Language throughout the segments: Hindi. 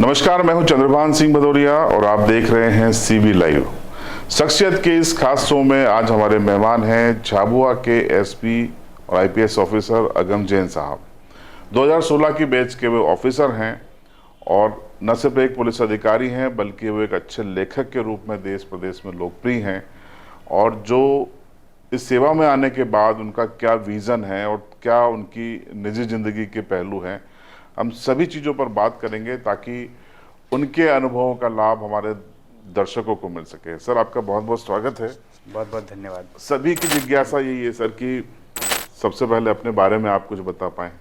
नमस्कार, मैं हूं चंद्रभान सिंह भदौरिया और आप देख रहे हैं सीबी लाइव। शख्सियत के इस खास शो में आज हमारे मेहमान हैं झाबुआ के एसपी और आईपीएस ऑफिसर अगम जैन साहब। 2016 की बैच के वे ऑफिसर हैं और न सिर्फ एक पुलिस अधिकारी हैं बल्कि वो एक अच्छे लेखक के रूप में देश प्रदेश में लोकप्रिय हैं। और जो इस सेवा में आने के बाद उनका क्या विज़न है और क्या उनकी निजी ज़िंदगी के पहलू हैं, हम सभी चीज़ों पर बात करेंगे ताकि उनके अनुभवों का लाभ हमारे दर्शकों को मिल सके। सर, आपका बहुत बहुत स्वागत है। बहुत बहुत धन्यवाद। सभी की जिज्ञासा यही है सर कि सबसे पहले अपने बारे में आप कुछ बता पाएँ।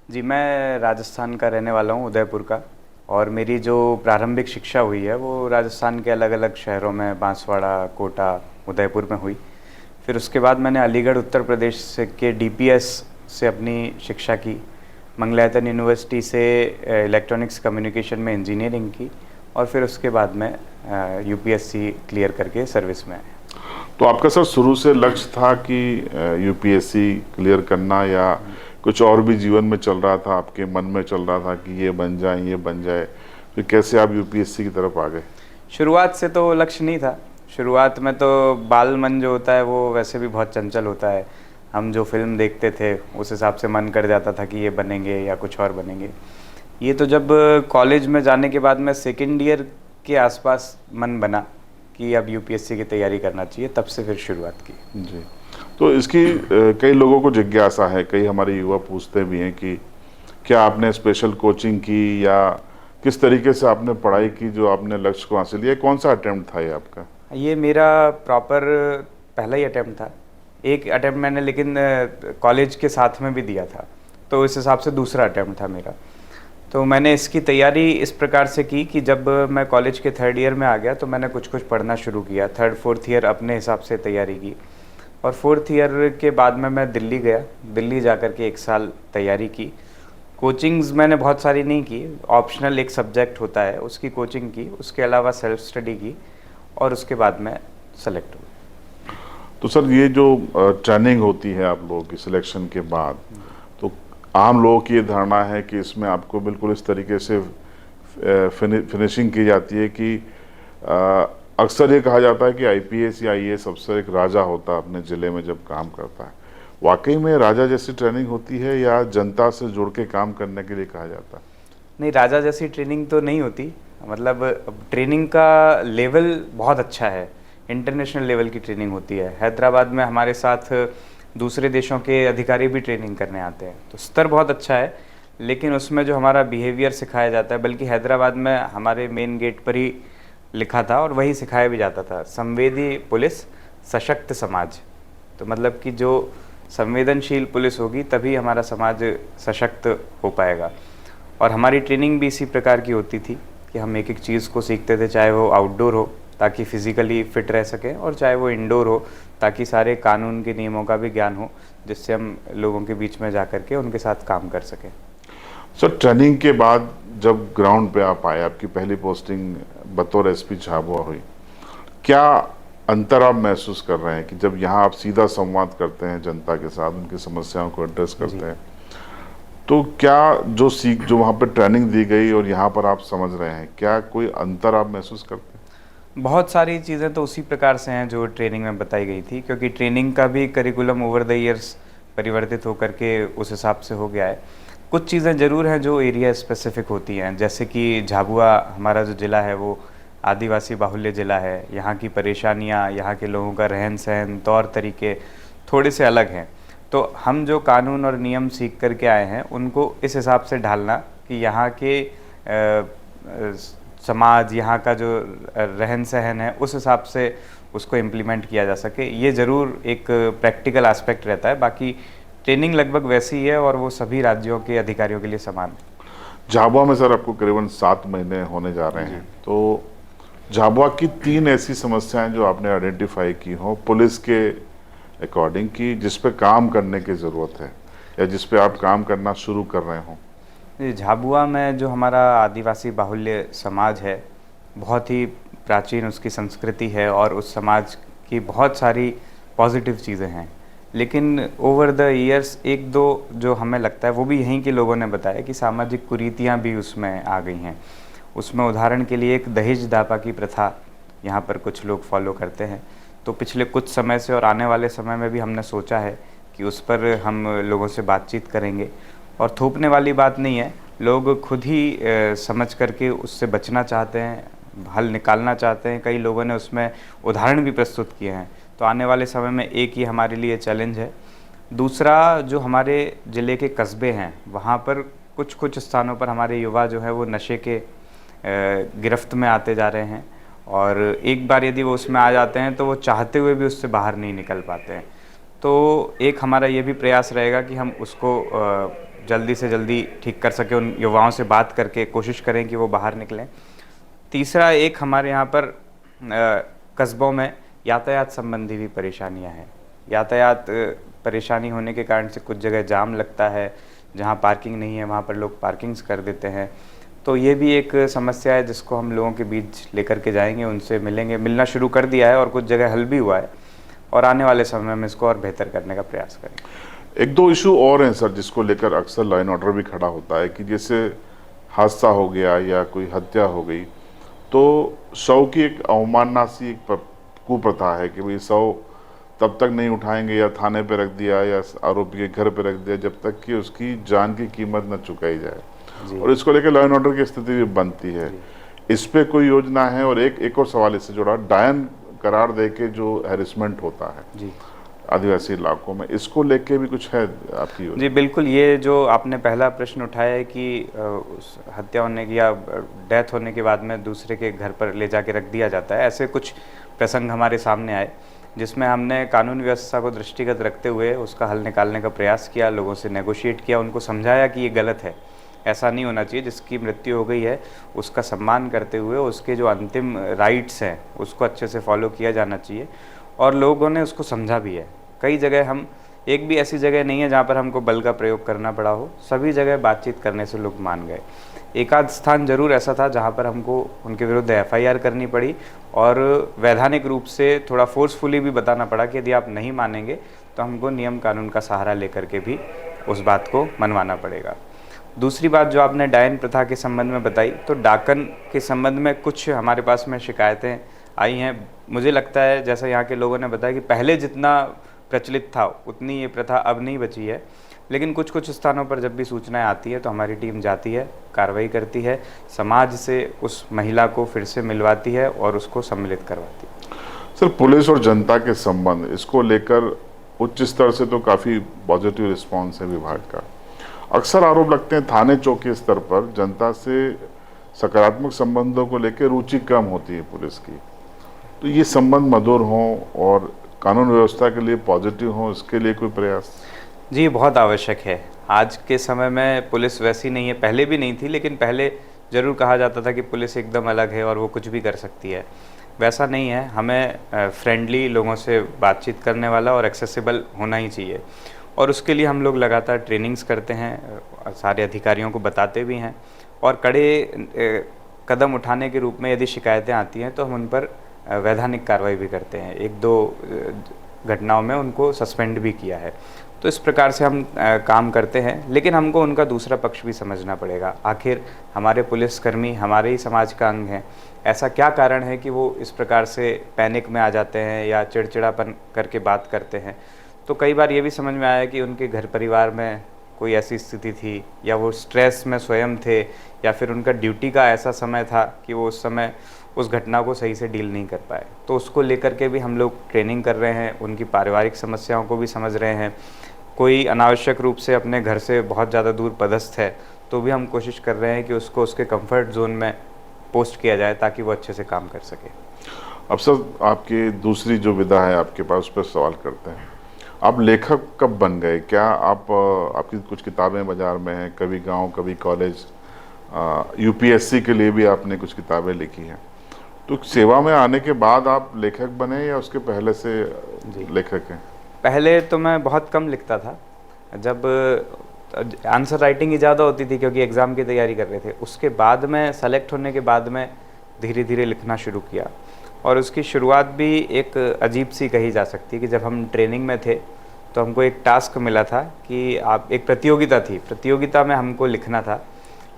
जी, मैं राजस्थान का रहने वाला हूँ, उदयपुर का। और मेरी जो प्रारंभिक शिक्षा हुई है वो राजस्थान के अलग अलग शहरों में, बांसवाड़ा, कोटा, उदयपुर में हुई। फिर उसके बाद मैंने अलीगढ़ उत्तर प्रदेश से के डीपीएस से अपनी शिक्षा की। मंगलयातन यूनिवर्सिटी से इलेक्ट्रॉनिक्स कम्युनिकेशन में इंजीनियरिंग की और फिर उसके बाद में यूपीएससी क्लियर करके सर्विस में आया। तो आपका सर शुरू से लक्ष्य था कि यूपीएससी क्लियर करना या कुछ और भी जीवन में चल रहा था, आपके मन में चल रहा था कि ये बन जाए ये बन जाए, फिर कैसे आप यूपीएससी की तरफ आ गए? शुरुआत से तो लक्ष्य नहीं था। शुरुआत में तो बाल मन जो होता है वो वैसे भी बहुत चंचल होता है। हम जो फिल्म देखते थे उस हिसाब से मन कर जाता था कि ये बनेंगे या कुछ और बनेंगे। ये तो जब कॉलेज में जाने के बाद मैं सेकेंड ईयर के आसपास मन बना कि अब यूपीएससी की तैयारी करना चाहिए, तब से फिर शुरुआत की। जी, तो इसकी कई लोगों को जिज्ञासा है, कई हमारे युवा पूछते भी हैं कि क्या आपने स्पेशल कोचिंग की या किस तरीके से आपने पढ़ाई की जो आपने लक्ष्य को हासिल किया? कौन सा अटेम्प्ट था ये आपका? ये मेरा प्रॉपर पहला ही अटेम्प्ट था। एक अटेम्प्ट मैंने लेकिन कॉलेज के साथ में भी दिया था, तो इस हिसाब से दूसरा अटेम्प्ट था मेरा। तो मैंने इसकी तैयारी इस प्रकार से की कि जब मैं कॉलेज के थर्ड ईयर में आ गया तो मैंने कुछ पढ़ना शुरू किया। थर्ड फोर्थ ईयर अपने हिसाब से तैयारी की और फोर्थ ईयर के बाद में मैं दिल्ली गया। दिल्ली जाकर के 1 साल तैयारी की। कोचिंग्स मैंने बहुत सारी नहीं की, ऑप्शनल एक सब्जेक्ट होता है उसकी कोचिंग की, उसके अलावा सेल्फ स्टडी की और उसके बाद में सेलेक्ट हुआ। तो सर, ये जो ट्रेनिंग होती है आप लोगों की सिलेक्शन के बाद, तो आम लोगों की ये धारणा है कि इसमें आपको बिल्कुल इस तरीके से फिनिशिंग की जाती है कि अक्सर ये कहा जाता है कि आईपीएस या आईएएस अफसर एक राजा होता है अपने ज़िले में जब काम करता है। वाकई में राजा जैसी ट्रेनिंग होती है या जनता से जुड़ के काम करने के लिए कहा जाता है? नहीं, राजा जैसी ट्रेनिंग तो नहीं होती। मतलब ट्रेनिंग का लेवल बहुत अच्छा है, इंटरनेशनल लेवल की ट्रेनिंग होती है। हैदराबाद में हमारे साथ दूसरे देशों के अधिकारी भी ट्रेनिंग करने आते हैं, तो स्तर बहुत अच्छा है। लेकिन उसमें जो हमारा बिहेवियर सिखाया जाता है, बल्कि हैदराबाद में हमारे मेन गेट पर ही लिखा था और वही सिखाया भी जाता था, संवेदी पुलिस सशक्त समाज। तो मतलब कि जो संवेदनशील पुलिस होगी तभी हमारा समाज सशक्त हो पाएगा। और हमारी ट्रेनिंग भी इसी प्रकार की होती थी कि हम एक एक चीज़ को सीखते थे, चाहे वो आउटडोर हो ताकि फिज़िकली फिट रह सकें और चाहे वो इंडोर हो ताकि सारे कानून के नियमों का भी ज्ञान हो, जिससे हम लोगों के बीच में जा कर के उनके साथ काम कर सकें। सर, ट्रेनिंग के बाद जब ग्राउंड पे आप आए, आपकी पहली पोस्टिंग बतौर एसपी झाबुआ हुई, क्या अंतर आप महसूस कर रहे हैं कि जब यहाँ आप सीधा संवाद करते हैं जनता के साथ, उनकी समस्याओं को एड्रेस करते हैं, तो क्या जो वहाँ पे ट्रेनिंग दी गई और यहाँ पर आप समझ रहे हैं, क्या कोई अंतर आप महसूस करते हैं? बहुत सारी चीज़ें तो उसी प्रकार से हैं जो ट्रेनिंग में बताई गई थी, क्योंकि ट्रेनिंग का भी करिकुलम ओवर द ईयर्स परिवर्तित होकर के उस हिसाब से हो गया है। कुछ चीज़ें ज़रूर हैं जो एरिया स्पेसिफिक होती हैं, जैसे कि झाबुआ हमारा जो ज़िला है वो आदिवासी बाहुल्य ज़िला है। यहाँ की परेशानियाँ, यहाँ के लोगों का रहन सहन, तौर तरीके थोड़े से अलग हैं। तो हम जो कानून और नियम सीख कर के आए हैं उनको इस हिसाब से ढालना कि यहाँ के समाज, यहाँ का जो रहन सहन है उस हिसाब से उसको इम्प्लीमेंट किया जा सके, ये ज़रूर एक प्रैक्टिकल एस्पेक्ट रहता है। बाकी ट्रेनिंग लगभग वैसी ही है और वो सभी राज्यों के अधिकारियों के लिए समान है। झाबुआ में सर आपको करीबन 7 महीने होने जा रहे हैं, तो झाबुआ की 3 ऐसी समस्याएं जो आपने आइडेंटिफाई की हो पुलिस के अकॉर्डिंग की, जिस पे काम करने की ज़रूरत है या जिस पे आप काम करना शुरू कर रहे हो? झाबुआ में जो हमारा आदिवासी बाहुल्य समाज है, बहुत ही प्राचीन उसकी संस्कृति है और उस समाज की बहुत सारी पॉजिटिव चीज़ें हैं। लेकिन ओवर द ईयर्स एक दो जो हमें लगता है वो भी यहीं के लोगों ने बताया कि सामाजिक कुरीतियाँ भी उसमें आ गई हैं। उसमें उदाहरण के लिए एक दहेज दापा की प्रथा यहाँ पर कुछ लोग फॉलो करते हैं। तो पिछले कुछ समय से और आने वाले समय में भी हमने सोचा है कि उस पर हम लोगों से बातचीत करेंगे। और थोपने वाली बात नहीं है, लोग खुद ही समझ करके उससे बचना चाहते हैं, हल निकालना चाहते हैं। कई लोगों ने उसमें उदाहरण भी प्रस्तुत किए हैं। तो आने वाले समय में एक ही हमारे लिए चैलेंज है। दूसरा, जो हमारे ज़िले के कस्बे हैं वहाँ पर कुछ कुछ स्थानों पर हमारे युवा जो है वो नशे के गिरफ्त में आते जा रहे हैं, और एक बार यदि वो उसमें आ जाते हैं तो वो चाहते हुए भी उससे बाहर नहीं निकल पाते हैं। तो एक हमारा ये भी प्रयास रहेगा कि हम उसको जल्दी से जल्दी ठीक कर सकें, उन युवाओं से बात करके कोशिश करें कि वो बाहर निकलें। तीसरा, एक हमारे यहाँ पर कस्बों में यातायात संबंधी भी परेशानियाँ हैं। यातायात परेशानी होने के कारण से कुछ जगह जाम लगता है, जहाँ पार्किंग नहीं है वहाँ पर लोग पार्किंग्स कर देते हैं। तो ये भी एक समस्या है जिसको हम लोगों के बीच लेकर के जाएंगे, उनसे मिलेंगे, मिलना शुरू कर दिया है और कुछ जगह हल भी हुआ है, और आने वाले समय में इसको और बेहतर करने का प्रयास करेंगे। एक दो इशू और हैं सर जिसको लेकर अक्सर लॉ एंड ऑर्डर भी खड़ा होता है कि जैसे हादसा हो गया या कोई हत्या हो गई तो शव की एक अवमानना सी एक कुप्रथा है कि भाई शव तब तक नहीं उठाएंगे या थाने पे रख दिया या आरोपी के घर पे रख दिया जब तक कि उसकी जान की कीमत न चुकाई जाए, और इसको लेकर लॉ एंड ऑर्डर की स्थिति भी बनती है। इस पे कोई योजना है? और एक और सवाल इससे जुड़ा, डायन करार दे के जो हैरेसमेंट होता है जी आदिवासी इलाकों में, इसको लेके भी कुछ है आपकी योजना? जी बिल्कुल, ये जो आपने पहला प्रश्न उठाया है कि उस हत्या होने की या डेथ होने के बाद में दूसरे के घर पर ले जाके रख दिया जाता है, ऐसे कुछ प्रसंग हमारे सामने आए जिसमें हमने कानून व्यवस्था को दृष्टिगत रखते हुए उसका हल निकालने का प्रयास किया, लोगों से नेगोशिएट किया, उनको समझाया कि ये गलत है, ऐसा नहीं होना चाहिए। जिसकी मृत्यु हो गई है उसका सम्मान करते हुए उसके जो अंतिम राइट्स हैं उसको अच्छे से फॉलो किया जाना चाहिए, और लोगों ने उसको समझा भी है। कई जगह हम, एक भी ऐसी जगह नहीं है जहाँ पर हमको बल का प्रयोग करना पड़ा हो, सभी जगह बातचीत करने से लोग मान गए। एक आध स्थान जरूर ऐसा था जहाँ पर हमको उनके विरुद्ध FIR करनी पड़ी, और वैधानिक रूप से थोड़ा फोर्सफुली भी बताना पड़ा कि यदि आप नहीं मानेंगे तो हमको नियम कानून का सहारा लेकर के भी उस बात को मनवाना पड़ेगा। दूसरी बात जो आपने डायन प्रथा के संबंध में बताई, तो डाकन के संबंध में कुछ हमारे पास में शिकायतें आई हैं। मुझे लगता है, जैसा यहाँ के लोगों ने बताया, कि पहले जितना प्रचलित था उतनी ये प्रथा अब नहीं बची है, लेकिन कुछ कुछ स्थानों पर जब भी सूचनाएं आती है तो हमारी टीम जाती है, कार्रवाई करती है, समाज से उस महिला को फिर से मिलवाती है और उसको सम्मिलित करवाती है। सर, पुलिस और जनता के संबंध, इसको लेकर उच्च स्तर से तो काफ़ी पॉजिटिव रिस्पांस है विभाग का। अक्सर आरोप लगते हैं थाने चौकी स्तर पर जनता से सकारात्मक संबंधों को लेकर रुचि कम होती है पुलिस की। तो ये संबंध मधुर हों और कानून व्यवस्था के लिए पॉजिटिव हों, इसके लिए कोई प्रयास? जी, बहुत आवश्यक है। आज के समय में पुलिस वैसी नहीं है, पहले भी नहीं थी, लेकिन पहले ज़रूर कहा जाता था कि पुलिस एकदम अलग है और वो कुछ भी कर सकती है। वैसा नहीं है, हमें फ्रेंडली, लोगों से बातचीत करने वाला और एक्सेसिबल होना ही चाहिए, और उसके लिए हम लोग लगातार ट्रेनिंग्स करते हैं, सारे अधिकारियों को बताते भी हैं, और कड़े कदम उठाने के रूप में यदि शिकायतें आती हैं तो हम उन पर वैधानिक कार्रवाई भी करते हैं। एक दो घटनाओं में उनको सस्पेंड भी किया है। तो इस प्रकार से हम काम करते हैं, लेकिन हमको उनका दूसरा पक्ष भी समझना पड़ेगा। आखिर हमारे पुलिसकर्मी हमारे ही समाज का अंग हैं, ऐसा क्या कारण है कि वो इस प्रकार से पैनिक में आ जाते हैं या चिड़चिड़ापन करके बात करते हैं। तो कई बार ये भी समझ में आया कि उनके घर परिवार में कोई ऐसी स्थिति थी, या वो स्ट्रेस में स्वयं थे, या फिर उनका ड्यूटी का ऐसा समय था कि वो उस समय उस घटना को सही से डील नहीं कर पाए। तो उसको लेकर के भी हम लोग ट्रेनिंग कर रहे हैं, उनकी पारिवारिक समस्याओं को भी समझ रहे हैं। कोई अनावश्यक रूप से अपने घर से बहुत ज़्यादा दूर पदस्थ है तो भी हम कोशिश कर रहे हैं कि उसको उसके कंफर्ट जोन में पोस्ट किया जाए ताकि वो अच्छे से काम कर सके। अब सर, आपकी दूसरी जो विधा है आपके पास, उस पर सवाल करते हैं। आप लेखक कब बन गए? क्या आपकी कुछ किताबें बाजार में हैं, कभी गांव कभी कॉलेज, UPSC के लिए भी आपने कुछ किताबें लिखी हैं। तो सेवा में आने के बाद आप लेखक बने या उसके पहले से लेखक हैं? पहले तो मैं बहुत कम लिखता था, जब आंसर राइटिंग ही ज़्यादा होती थी क्योंकि एग्ज़ाम की तैयारी कर रहे थे। उसके बाद में सेलेक्ट होने के बाद में धीरे धीरे लिखना शुरू किया, और उसकी शुरुआत भी एक अजीब सी कही जा सकती है कि जब हम ट्रेनिंग में थे तो हमको एक टास्क मिला था कि आप, एक प्रतियोगिता थी, प्रतियोगिता में हमको लिखना था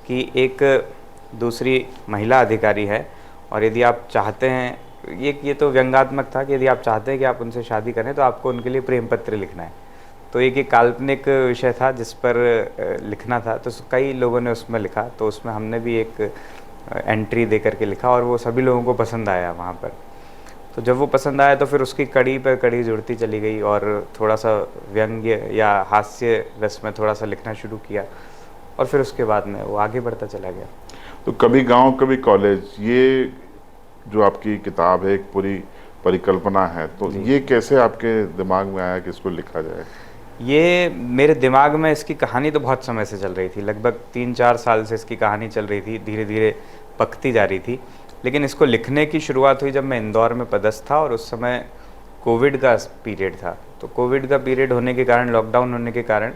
कि एक दूसरी महिला अधिकारी है। और यदि आप चाहते हैं, ये तो व्यंग्यात्मक था कि यदि आप चाहते हैं कि आप उनसे शादी करें तो आपको उनके लिए प्रेम पत्र लिखना है। तो एक काल्पनिक विषय था जिस पर लिखना था, तो कई लोगों ने उसमें लिखा, तो उसमें हमने भी एक एंट्री दे करके लिखा और वो सभी लोगों को पसंद आया वहाँ पर। तो जब वो पसंद आया तो फिर उसकी कड़ी पर कड़ी जुड़ती चली गई और थोड़ा सा व्यंग्य या हास्य रस में थोड़ा सा लिखना शुरू किया और फिर उसके बाद में वो आगे बढ़ता चला गया। तो कभी गांव कभी कॉलेज, ये जो आपकी किताब है एक पूरी परिकल्पना है, तो ये कैसे आपके दिमाग में आया कि इसको लिखा जाए? ये मेरे दिमाग में इसकी कहानी तो बहुत समय से चल रही थी, लगभग 3-4 साल से इसकी कहानी चल रही थी, धीरे धीरे पकती जा रही थी। लेकिन इसको लिखने की शुरुआत हुई जब मैं इंदौर में पदस्थ था और उस समय कोविड का पीरियड था। तो कोविड का पीरियड होने के कारण, लॉकडाउन होने के कारण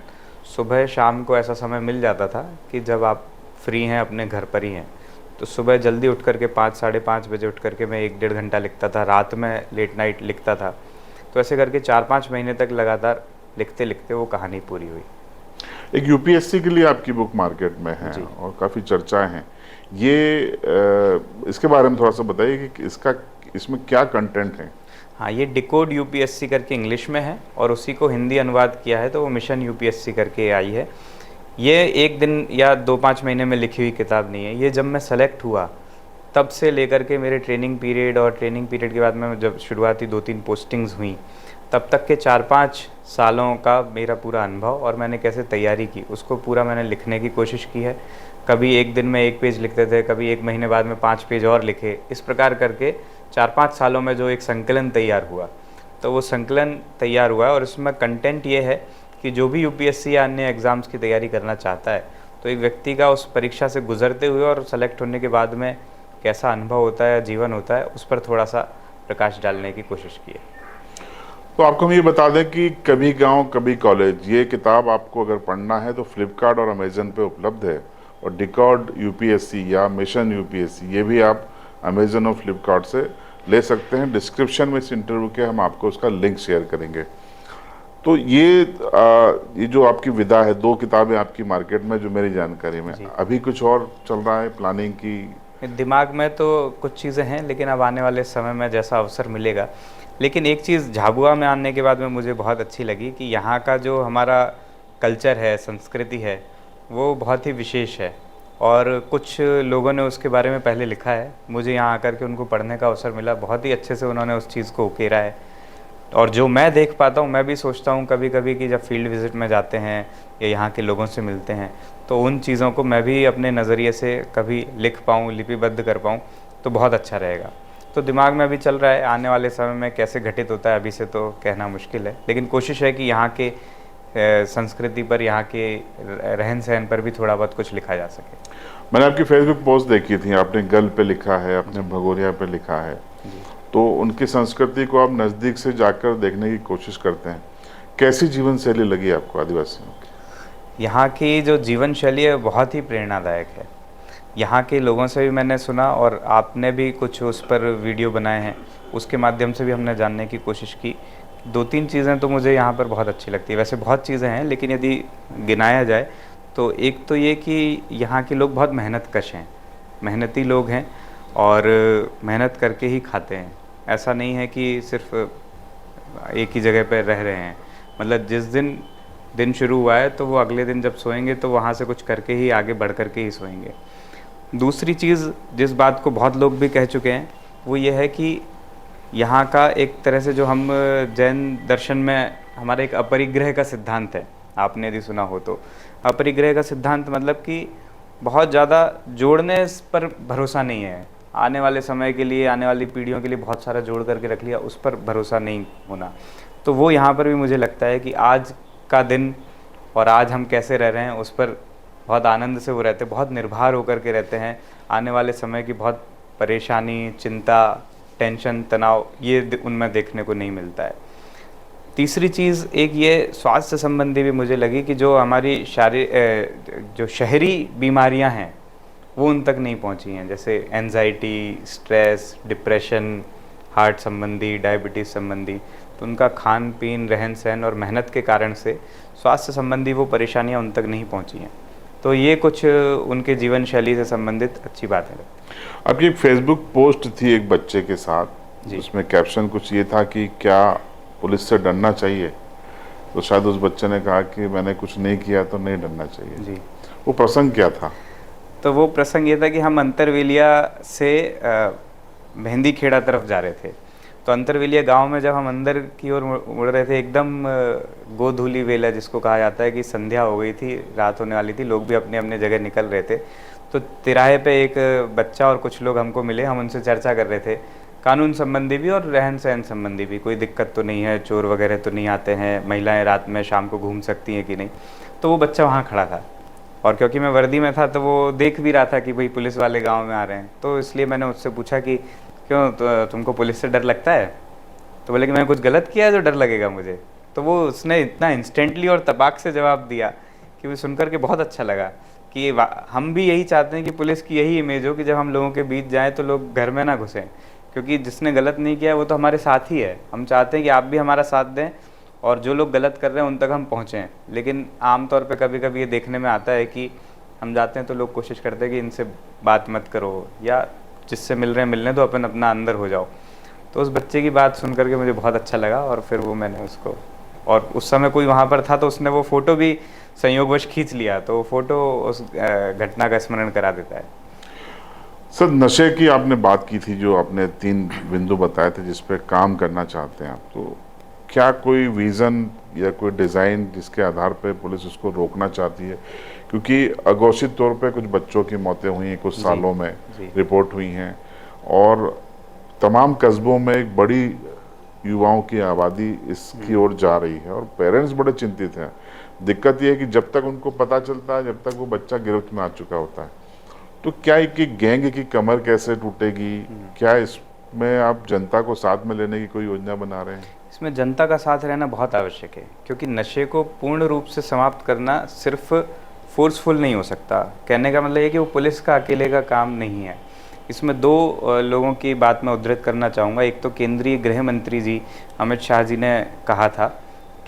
सुबह शाम को ऐसा समय मिल जाता था कि जब आप फ्री हैं, अपने घर पर ही हैं, तो सुबह जल्दी उठ करके 5 साढ़े 5 बजे उठ करके मैं 1-1.5 घंटा लिखता था, रात में लेट नाइट लिखता था। तो ऐसे करके 4-5 महीने तक लगातार लिखते लिखते वो कहानी पूरी हुई। एक यूपीएससी के लिए आपकी बुक मार्केट में है और काफ़ी चर्चाएं हैं। ये इसके बारे में थोड़ा सा बताइए कि इसमें क्या कंटेंट है? हाँ, ये डिकोड यूपीएससी करके इंग्लिश में है और उसी को हिंदी अनुवाद किया है तो वो मिशन यूपीएससी करके आई है। ये एक दिन या 2-5 महीने में लिखी हुई किताब नहीं है। ये जब मैं सेलेक्ट हुआ तब से लेकर के मेरे ट्रेनिंग पीरियड और ट्रेनिंग पीरियड के बाद में जब शुरुआती 2-3 पोस्टिंग्स हुई, तब तक के 4-5 सालों का मेरा पूरा अनुभव और मैंने कैसे तैयारी की उसको पूरा मैंने लिखने की कोशिश की है। कभी एक दिन में 1 पेज लिखते थे, कभी 1 महीने बाद में 5 पेज और लिखे। इस प्रकार करके 4-5 सालों में जो एक संकलन तैयार हुआ, तो वो संकलन तैयार हुआ है और उसमें कंटेंट ये है कि जो भी यूपीएससी या अन्य एग्ज़ाम्स की तैयारी करना चाहता है, तो एक व्यक्ति का उस परीक्षा से गुजरते हुए और सेलेक्ट होने के बाद में कैसा अनुभव होता है, जीवन होता है, उस पर थोड़ा सा प्रकाश डालने की कोशिश की है। तो आपको हम ये बता दें कि कभी गांव कभी कॉलेज, ये किताब आपको अगर पढ़ना है तो फ्लिपकार्ट और अमेजन पे उपलब्ध है। और डिकोड यूपीएससी या मिशन यूपीएससी, ये भी आप अमेजन और फ्लिपकार्ट से ले सकते हैं। डिस्क्रिप्शन में इस इंटरव्यू के हम आपको उसका लिंक शेयर करेंगे। तो ये जो आपकी विदा है, 2 किताबें आपकी मार्केट में, जो मेरी जानकारी में, अभी कुछ और चल रहा है प्लानिंग की? दिमाग में तो कुछ चीज़ें हैं, लेकिन अब आने वाले समय में जैसा अवसर मिलेगा। लेकिन एक चीज़ झाबुआ में आने के बाद में मुझे बहुत अच्छी लगी कि यहाँ का जो हमारा कल्चर है, संस्कृति है, वो बहुत ही विशेष है और कुछ लोगों ने उसके बारे में पहले लिखा है। मुझे यहाँ आकर के उनको पढ़ने का अवसर मिला, बहुत ही अच्छे से उन्होंने उस चीज़ को उकेरा है। और जो मैं देख पाता हूँ, मैं भी सोचता हूँ कभी कभी कि जब फील्ड विज़िट में जाते हैं या यहाँ के लोगों से मिलते हैं, तो उन चीज़ों को मैं भी अपने नज़रिए से कभी लिख पाऊँ, लिपिबद्ध कर पाऊँ, तो बहुत अच्छा रहेगा। तो दिमाग में अभी चल रहा है, आने वाले समय में कैसे घटित होता है अभी से तो कहना मुश्किल है, लेकिन कोशिश है कि यहाँ के संस्कृति पर, यहाँ के रहन सहन पर भी थोड़ा बहुत कुछ लिखा जा सके। मैंने आपकी फेसबुक पोस्ट देखी थी, आपने गल पे लिखा है, आपने भगोरिया पे लिखा है, तो उनकी संस्कृति को आप नज़दीक से जाकर देखने की कोशिश करते हैं। कैसी जीवन शैली लगी आपको आदिवासियों की? यहाँ की जो जीवन शैली है बहुत ही प्रेरणादायक है। यहाँ के लोगों से भी मैंने सुना और आपने भी कुछ उस पर वीडियो बनाए हैं, उसके माध्यम से भी हमने जानने की कोशिश की। 2-3 चीज़ें तो मुझे यहाँ पर बहुत अच्छी लगती है। वैसे बहुत चीज़ें हैं, लेकिन यदि गिनाया जाए तो एक तो ये कि यहाँ के लोग बहुत मेहनतकश हैं, मेहनती लोग हैं और मेहनत करके ही खाते हैं। ऐसा नहीं है कि सिर्फ एक ही जगह पर रह रहे हैं। मतलब जिस दिन शुरू हुआ है तो वो अगले दिन जब सोएंगे तो वहाँ से कुछ करके ही आगे बढ़ करके ही सोएंगे। दूसरी चीज़ जिस बात को बहुत लोग भी कह चुके हैं, वो ये है कि यहाँ का एक तरह से जो हम जैन दर्शन में हमारा एक अपरिग्रह का सिद्धांत है, आपने यदि सुना हो तो। अपरिग्रह का सिद्धांत मतलब कि बहुत ज़्यादा जोड़ने पर भरोसा नहीं है। आने वाले समय के लिए, आने वाली पीढ़ियों के लिए बहुत सारा जोड़ करके रख लिया, उस पर भरोसा नहीं होना। तो वो यहाँ पर भी मुझे लगता है कि आज का दिन और आज हम कैसे रह रहे हैं उस पर बहुत आनंद से वो रहते हैं, बहुत निर्भर होकर के रहते हैं। आने वाले समय की बहुत परेशानी, चिंता, टेंशन, तनाव, ये उनमें देखने को नहीं मिलता है। तीसरी चीज़ एक ये स्वास्थ्य संबंधी भी मुझे लगी कि जो हमारी जो शहरी बीमारियां हैं वो उन तक नहीं पहुंची हैं, जैसे एंजाइटी, स्ट्रेस, डिप्रेशन, हार्ट संबंधी, डायबिटीज़ संबंधी। तो उनका खान पीन, रहन सहन और मेहनत के कारण से स्वास्थ्य संबंधी वो परेशानियां उन तक नहीं पहुंची हैं। तो ये कुछ उनके जीवन शैली से संबंधित अच्छी बात है। आपकी एक फेसबुक पोस्ट थी एक बच्चे के साथ, जी। उसमें कैप्शन कुछ ये था कि क्या पुलिस से डरना चाहिए, तो शायद उस बच्चे ने कहा कि मैंने कुछ नहीं किया तो नहीं डरना चाहिए। जी। वो प्रसंग क्या था? तो वो प्रसंग ये था कि हम अंतरवेलिया से मेहंदी खेड़ा तरफ जा रहे थे। तो अंतरवेलिया गांव में जब हम अंदर की ओर मुड़ रहे थे, एकदम गोधूली वेला जिसको कहा जाता है कि संध्या हो गई थी, रात होने वाली थी, लोग भी अपने अपने जगह निकल रहे थे। तो तिराहे पे एक बच्चा और कुछ लोग हमको मिले, हम उनसे चर्चा कर रहे थे कानून संबंधी भी और रहन सहन संबंधी भी, कोई दिक्कत तो नहीं है, चोर वगैरह तो नहीं आते हैं, महिलाएं रात में शाम को घूम सकती हैं कि नहीं। तो वो बच्चा वहाँ खड़ा था और क्योंकि मैं वर्दी में था तो वो देख भी रहा था कि भाई पुलिस वाले गांव में आ रहे हैं। तो इसलिए मैंने उससे पूछा कि क्यों तुमको पुलिस से डर लगता है? तो बोले कि मैंने कुछ गलत किया है जो डर लगेगा मुझे। तो वो उसने इतना इंस्टेंटली और तपाक से जवाब दिया कि वो सुनकर के बहुत अच्छा लगा कि हम भी यही चाहते हैं कि पुलिस की यही इमेज हो कि जब हम लोगों के बीच जाएँ तो लोग घर में ना घुसें, क्योंकि जिसने गलत नहीं किया वो तो हमारे साथ ही है। हम चाहते हैं कि आप भी हमारा साथ दें और जो लोग गलत कर रहे हैं उन तक हम पहुँचें। लेकिन आमतौर पे कभी कभी ये देखने में आता है कि हम जाते हैं तो लोग कोशिश करते हैं कि इनसे बात मत करो, या जिससे मिल रहे हैं मिलने दो, अपन अपना अंदर हो जाओ। तो उस बच्चे की बात सुन करके मुझे बहुत अच्छा लगा और फिर वो मैंने उसको, और उस समय कोई वहाँ पर था तो उसने वो फ़ोटो भी संयोगवश खींच लिया, तो वो फ़ोटो उस घटना का स्मरण करा देता है। सर, नशे की आपने बात की थी, जो आपने 3 बिंदु बताए थे जिस पे काम करना चाहते हैं आप, तो क्या कोई विज़न या कोई डिज़ाइन जिसके आधार पे पुलिस उसको रोकना चाहती है? क्योंकि अघोषित तौर पे कुछ बच्चों की मौतें हुई हैं कुछ सालों में, रिपोर्ट हुई हैं, और तमाम कस्बों में एक बड़ी युवाओं की आबादी इसकी ओर जा रही है और पेरेंट्स बड़े चिंतित हैं। दिक्कत ये है कि जब तक उनको पता चलता है, जब तक वो बच्चा गिरफ्त में आ चुका होता है, तो क्या एक गैंग की कमर कैसे टूटेगी? क्या इसमें आप जनता को साथ में लेने की कोई योजना बना रहे हैं? इसमें जनता का साथ रहना बहुत आवश्यक है, क्योंकि नशे को पूर्ण रूप से समाप्त करना सिर्फ फोर्सफुल नहीं हो सकता। कहने का मतलब ये कि वो पुलिस का अकेले का काम नहीं है। इसमें 2 लोगों की बात मैं उद्धृत करना चाहूँगा। एक तो केंद्रीय गृह मंत्री जी अमित शाह जी ने कहा था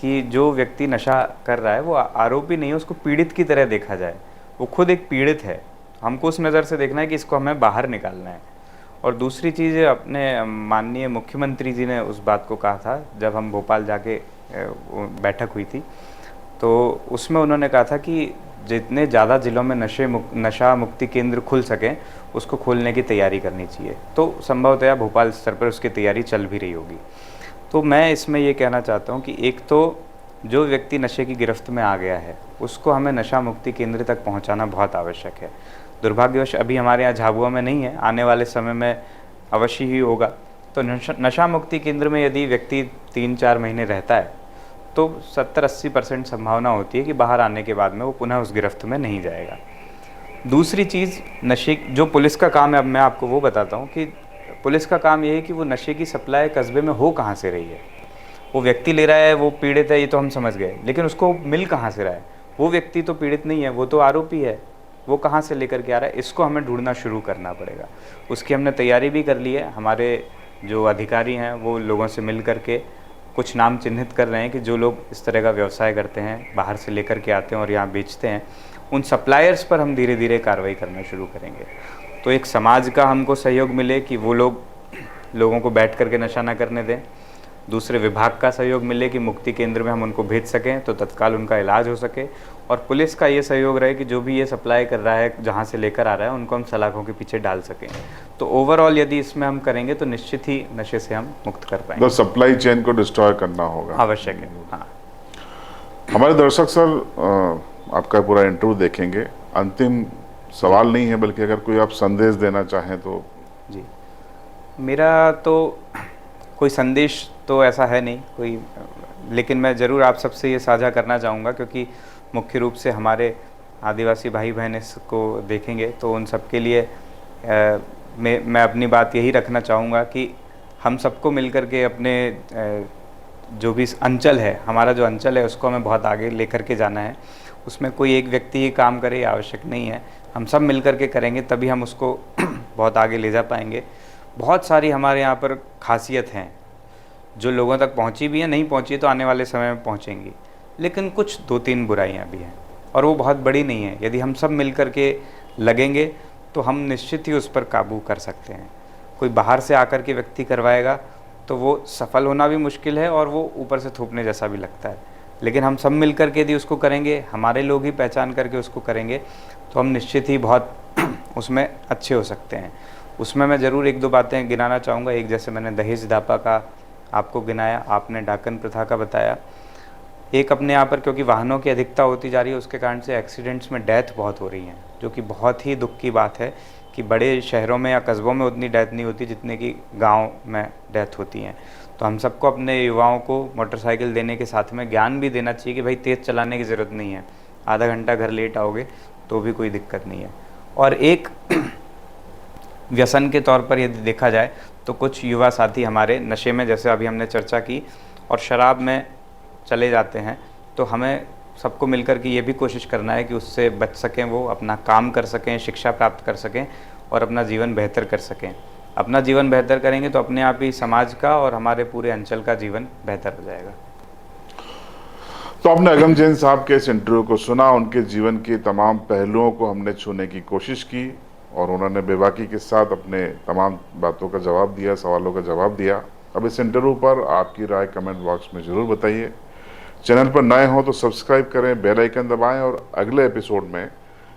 कि जो व्यक्ति नशा कर रहा है वो आरोपी नहीं है, उसको पीड़ित की तरह देखा जाए। वो खुद एक पीड़ित है, हमको उस नज़र से देखना है कि इसको हमें बाहर निकालना है। और दूसरी चीज़, अपने माननीय मुख्यमंत्री जी ने उस बात को कहा था जब हम भोपाल जाके बैठक हुई थी, तो उसमें उन्होंने कहा था कि जितने ज़्यादा ज़िलों में नशा मुक्ति केंद्र खुल सकें उसको खोलने की तैयारी करनी चाहिए। तो संभवतया भोपाल स्तर पर उसकी तैयारी चल भी रही होगी। तो मैं इसमें ये कहना चाहता हूँ कि एक तो जो व्यक्ति नशे की गिरफ्त में आ गया है उसको हमें नशा मुक्ति केंद्र तक पहुँचाना बहुत आवश्यक है। दुर्भाग्यवश अभी हमारे यहाँ झाबुआ में नहीं है, आने वाले समय में अवश्य ही होगा। तो नशा मुक्ति केंद्र में यदि व्यक्ति 3-4 महीने रहता है तो 70-80% संभावना होती है कि बाहर आने के बाद में वो पुनः उस गिरफ्त में नहीं जाएगा। दूसरी चीज़, नशे जो पुलिस का काम है, अब मैं आपको वो बताता हूँ कि पुलिस का काम ये है कि वो नशे की सप्लाई कस्बे में हो कहाँ से रही है। वो व्यक्ति ले रहा है, वो पीड़ित है, ये तो हम समझ गए, लेकिन उसको मिल कहाँ से रहा है? वो व्यक्ति तो पीड़ित नहीं है, वो तो आरोपी है, वो कहाँ से लेकर के आ रहा है? इसको हमें ढूंढना शुरू करना पड़ेगा। उसकी हमने तैयारी भी कर ली है। हमारे जो अधिकारी हैं वो लोगों से मिल करके कुछ नाम चिन्हित कर रहे हैं कि जो लोग इस तरह का व्यवसाय करते हैं, बाहर से लेकर के आते हैं और यहाँ बेचते हैं, उन सप्लायर्स पर हम धीरे धीरे कार्रवाई करना शुरू करेंगे। तो एक समाज का हमको सहयोग मिले कि वो लोगों को बैठ करके नशा ना करने दें। दूसरे विभाग का सहयोग मिले कि मुक्ति केंद्र में हम उनको भेज सकें तो तत्काल उनका इलाज हो सके। और पुलिस का ये सहयोग रहे कि जो भी ये सप्लाई कर रहा है, जहाँ से लेकर आ रहा है, उनको हम सलाखों के पीछे डाल सकें। तो ओवरऑल यदि इसमें हम करेंगे तो निश्चित ही नशे से हम मुक्त कर पाएंगे। तो सप्लाई चेन को डिस्ट्रॉय करना होगा, आवश्यक है। हाँ, हमारे दर्शक सर आपका पूरा इंटरव्यू देखेंगे। अंतिम सवाल नहीं है, बल्कि अगर कोई आप संदेश देना चाहें तो। जी, मेरा तो कोई संदेश तो ऐसा है नहीं कोई, लेकिन मैं ज़रूर आप सबसे ये साझा करना चाहूँगा, क्योंकि मुख्य रूप से हमारे आदिवासी भाई बहन इसको देखेंगे तो उन सब के लिए मैं अपनी बात यही रखना चाहूँगा कि हम सबको मिलकर के अपने जो भी अंचल है, हमारा जो अंचल है, उसको हमें बहुत आगे लेकर के जाना है। उसमें कोई एक व्यक्ति ही काम करे आवश्यक नहीं है, हम सब मिलकर के करेंगे तभी हम उसको बहुत आगे ले जा पाएंगे। बहुत सारी हमारे यहाँ पर खासियत हैं जो लोगों तक पहुँची भी हैं, नहीं पहुँची तो आने वाले समय में पहुँचेंगी, लेकिन कुछ 2-3 बुराइयाँ भी हैं। और वो बहुत बड़ी नहीं है। यदि हम सब मिल कर के लगेंगे तो हम निश्चित ही उस पर काबू कर सकते हैं। कोई बाहर से आकर के व्यक्ति करवाएगा तो वो सफल होना भी मुश्किल है और वो ऊपर से थूकने जैसा भी लगता है। लेकिन हम सब मिल कर के यदि उसको करेंगे, हमारे लोग ही पहचान करके उसको करेंगे, तो हम निश्चित ही बहुत उसमें अच्छे हो सकते हैं। उसमें मैं ज़रूर 1-2 बातें गिनाना चाहूँगा। एक, जैसे मैंने दहेज दापा का आपको गिनाया, आपने डाकन प्रथा का बताया। एक अपने यहाँ पर क्योंकि वाहनों की अधिकता होती जा रही है, उसके कारण से एक्सीडेंट्स में डेथ बहुत हो रही हैं, जो कि बहुत ही दुख की बात है कि बड़े शहरों में या कस्बों में उतनी डेथ नहीं होती जितने कि गांव में डेथ होती हैं। तो हम सबको अपने युवाओं को मोटरसाइकिल देने के साथ में ज्ञान भी देना चाहिए कि भाई तेज़ चलाने की ज़रूरत नहीं है, आधा घंटा घर लेट आओगे तो भी कोई दिक्कत नहीं है। और एक व्यसन के तौर पर यदि देखा जाए तो कुछ युवा साथी हमारे नशे में, जैसे अभी हमने चर्चा की, और शराब में चले जाते हैं। तो हमें सबको मिलकर के ये भी कोशिश करना है कि उससे बच सकें, वो अपना काम कर सकें, शिक्षा प्राप्त कर सकें और अपना जीवन बेहतर कर सकें। अपना जीवन बेहतर करेंगे तो अपने आप ही समाज का और हमारे पूरे अंचल का जीवन बेहतर हो जाएगा। तो आपने अगम जैन साहब के इस इंटरव्यू को सुना, उनके जीवन के तमाम पहलुओं को हमने छूने की कोशिश की और उन्होंने बेबाकी के साथ अपने तमाम बातों का जवाब दिया, सवालों का जवाब दिया। अब इस इंटरव्यू पर आपकी राय कमेंट बॉक्स में ज़रूर बताइए। चैनल पर नए हो तो सब्सक्राइब करें, बेल आइकन दबाएं और अगले एपिसोड में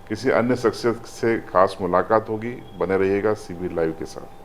किसी अन्य शख्सियत से खास मुलाकात होगी। बने रहिएगा CB लाइव के साथ।